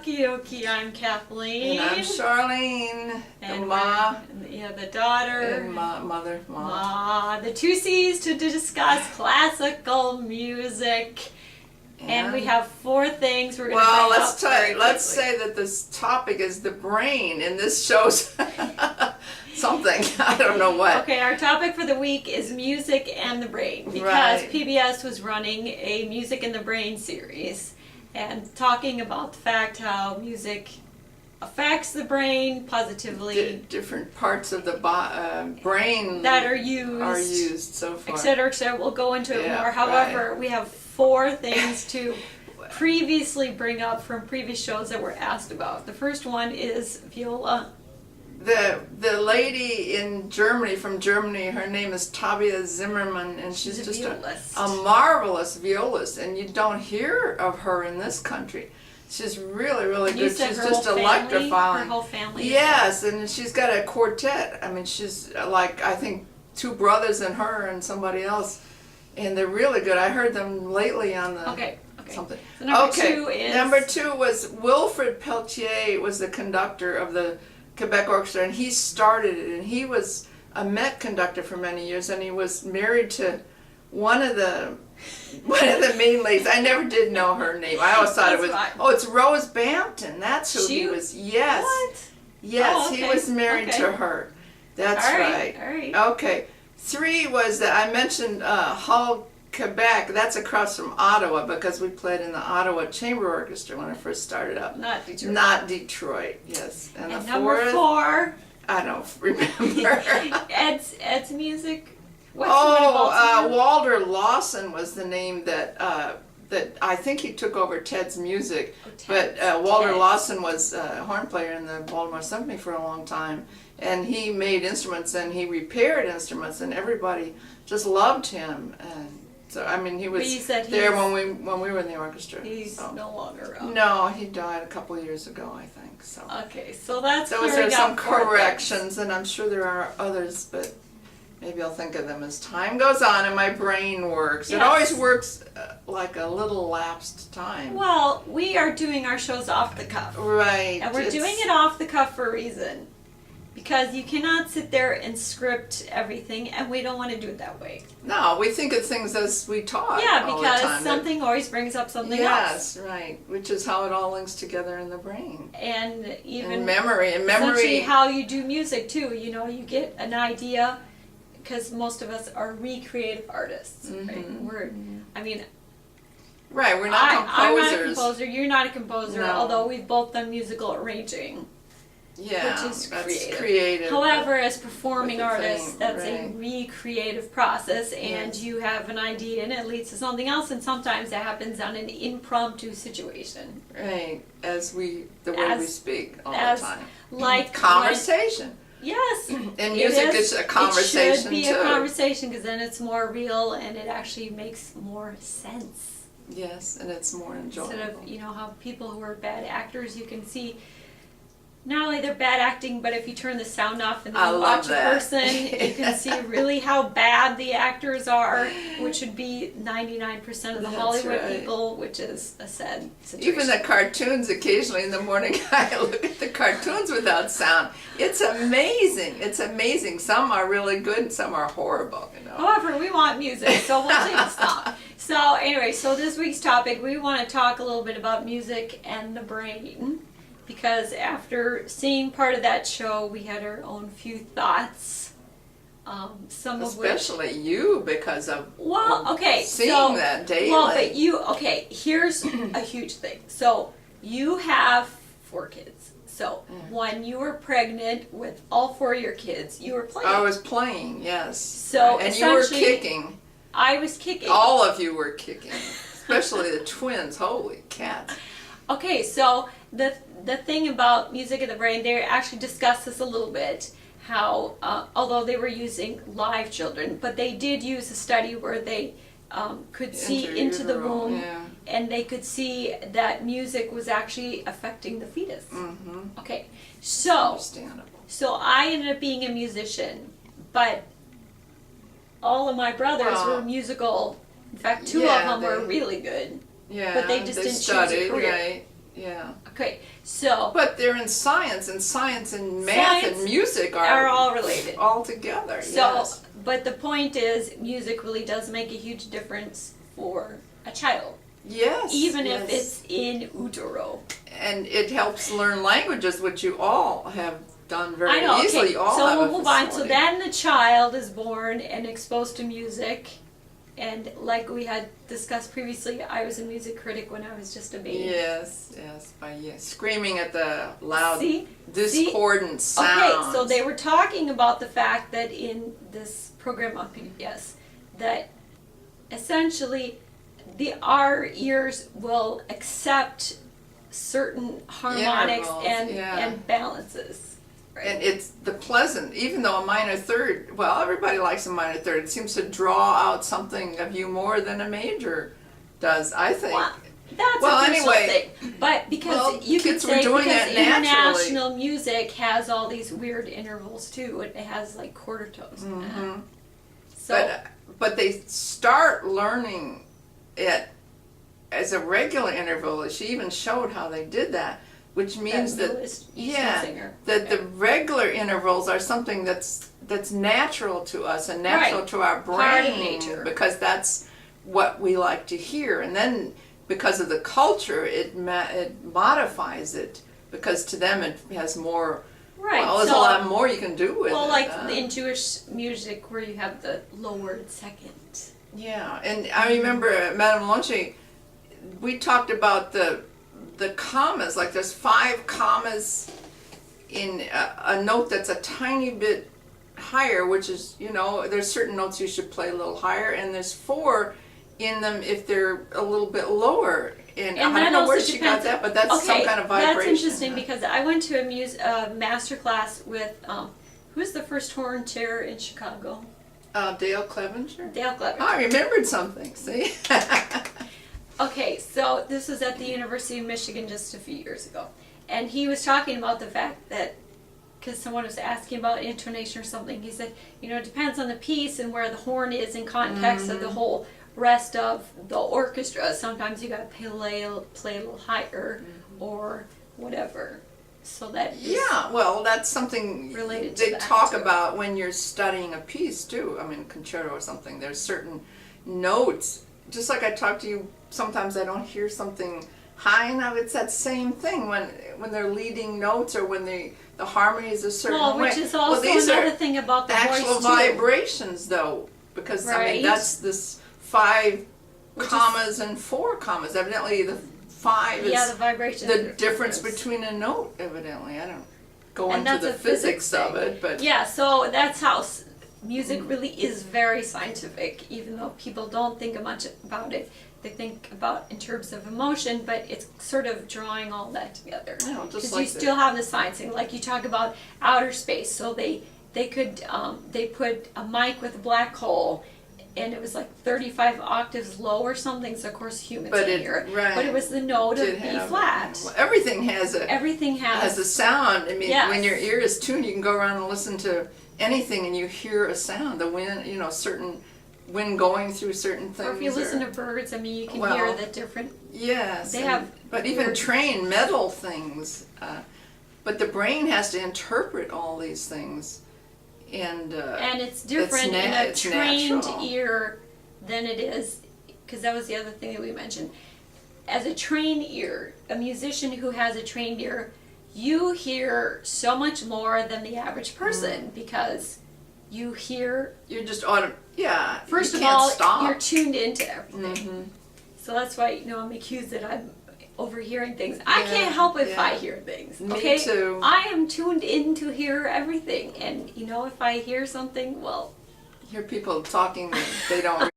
Okie, I'm Kathleen. And I'm Charlene. And Ma. The daughter. And mother. Ma. The two C's to discuss classical music. And we have four things we're going to bring up. Let's say that this topic is the brain, and this shows something. I don't know what. Okay, our topic for the week is music and the brain, because PBS was running a Music and the Brain series and talking about the fact how music affects the brain positively. Different parts of the brain that are used so far. Etc. We'll go into it more. However, we have four things to previously bring up from previous shows that were asked about. The first one is viola. The lady in Germany, from Germany, her name is Tabia Zimmerman, and she's just a marvelous violist, and you don't hear of her in this country. She's really, really good. She's just electrifying. Her whole family. Yes, and she's got a quartet. I mean, she's like, I think, two brothers and her and somebody else, and they're really good. I heard them lately on the something. So number two was Wilfred Peltier was the conductor of the Quebec Orchestra, and he started it, and he was a Met conductor for many years, and he was married to one of the main ladies. I never did know her name. I always thought it's Rose Bampton. That's who he was. Yes. What? Yes, he was married to her. That's right. All right. Okay. 3 was that I mentioned Hull, Quebec. That's across from Ottawa, because we played in the Ottawa Chamber Orchestra when I first started up. Not Detroit. Not Detroit, yes. And the number 4. I don't remember. Ed's music. Walter Lawson was the name that I think he took over Ted's music. Walter Lawson was a horn player in the Baltimore Symphony for a long time, and he made instruments and he repaired instruments, and everybody just loved him. And so, I mean, he was there when we were in the orchestra. He's no longer around. No, he died a couple of years ago, I think. So. Okay, so that's those are some corrections, and I'm sure there are others, but maybe I'll think of them as time goes on and my brain works. Yes. It always works like a little lapsed time. Well, we are doing our shows off the cuff. Right. And we're doing it off the cuff for a reason. Because you cannot sit there and script everything, and we don't want to do it that way. No, we think of things as we talk. Yeah, because something always brings up something else. Yes, right. Which is how it all links together in the brain. And even memory. Essentially how you do music too. You know, you get an idea, because most of us are recreative artists. Mm-hmm. Right? We're not composers. I'm not a composer. You're not a composer. No. Although we've both done musical arranging. Yeah, which is that's creative. However, as performing artists, that's a recreative process, and you have an idea and it leads to something else, and sometimes that happens on an impromptu situation. Right, the way we speak all the time. Like conversation. Yes. And music is a conversation too. It should be a conversation, because then it's more real and it actually makes more sense. Yes, and it's more enjoyable. Instead of, how people who are bad actors, you can see not only they're bad acting, but if you turn the sound off and then you watch a person, you can see really how bad the actors are, which would be 99% of the Hollywood people, which is a sad situation. Even the cartoons, occasionally in the morning, I look at the cartoons without sound. It's amazing. It's amazing. Some are really good and some are horrible. However, we want music, so we'll take a stop. So anyway, this week's topic, we want to talk a little bit about music and the brain. Because after seeing part of that show, we had our own few thoughts. Especially you, because of seeing that daily. Well, but here's a huge thing. So you have 4 kids. So when you were pregnant with all 4 of your kids, you were playing. I was playing, yes. So and you were kicking. I was kicking. All of you were kicking, especially the twins. Holy cats. Okay, so the thing about music of the brain, they actually discussed this a little bit, how although they were using live children, but they did use a study where they could see into the womb, and they could see that music was actually affecting the fetus. Mm-hmm. Okay, so understandable. So I ended up being a musician, but all of my brothers were musical. In fact, 2 of them were really good. Yeah, but they just didn't choose a career. Right. Yeah. Okay, so But they're in science, and science and math Science and music are all related. all together. So, Yes. but the point is, music really does make a huge difference for a child, Yes. even yes. if it's in utero. And it helps learn languages, which you all have done very I know. easily. Okay, You all so have we'll a move on. So facility. then the child is born and exposed to music, and like we had discussed previously, I was a music critic when I was just a baby. Yes, screaming at the loud, See? discordant sounds. Okay, so they were talking about the fact that in this program on PBS, that essentially our ears will accept certain harmonics Intervals, and, yeah. and balances. Right? And it's the pleasant, even though a minor third, well, everybody likes a minor third. It seems to draw out something of you more than a major does, I think. Well, that's Well, a personal anyway, thing. But because well, you could kids were say doing because that naturally. international music has all these weird intervals too. It has like quarter tones. Mm-hmm. So But they start learning it as a regular interval. She even showed how they did that, which means that the regular intervals are something that's natural to us and natural Right. to our brain, Part of nature. because that's what we like to hear. And then because of the culture, it modifies it, because to them it has more. Right. Well, there's a lot more you can do with it. Well, like in Jewish music where you have the lowered second. Yeah, and I remember at Madame Lonche, we talked about the commas. Like there's 5 commas in a note that's a tiny bit higher, which is, there's certain notes you should play a little higher, and there's 4 in them if they're a little bit lower. And I don't know where she got that, but that's some kind of vibration. That's interesting because I went to a master class with who's the first horn chair in Chicago? Dale Clevenger? Dale Clevenger. I remembered something, see? Okay, so this was at the University of Michigan just a few years ago. And he was talking about the fact that, because someone was asking about intonation or something, he said, it depends on the piece and where the horn is in context of the whole rest of the orchestra. Sometimes you gotta play a little higher or whatever. So that is well, that's something related to they that, talk too. about when you're studying a piece too. I mean, concerto or something. There's certain notes. Just like I talk to you, sometimes I don't hear something high enough. It's that same thing when they're leading notes or when the harmony is a certain way. which is also these another are thing about the actual voice too. vibrations, though, because I Right. mean that's this 5 Which is- commas and 4 commas. Evidently, the 5 is the vibration. the difference between a note. Evidently, I don't go And into that's the a physics physics of thing. it, but Yeah, so that's how music really is very scientific, even though people don't think much about it. They think about in terms of emotion, but it's sort of drawing all that together. just Because like you still have the sciencing, like you talk about outer space. So they could they put a mic with a black hole, and it was like 35 octaves low or something. So of course humans But can't it- hear it. right. But it was the note of did B have- flat. well, everything has Everything has a sound. I mean, Yes. when your ear is tuned, you can go around and listen to anything, and you hear a sound. The wind, certain wind going through certain things. Or if you listen to birds, I mean, you can Well, hear the different. Yes, They and- have but even weird- train metal things. But the brain has to interpret all these things, and And it's different in a it's trained natural. ear than it is, because that was the other thing that we mentioned. As a trained ear, a musician who has a trained ear, you hear so much more than the average person because you hear. you're just First you of can't all, stop. you're tuned into everything. Mhm. So that's why I'm accused that I'm overhearing things. I Yeah, can't help if yeah. I hear things. Me Okay, too. I am tuned in to hear everything, and if I hear something, well. Hear people talking that they don't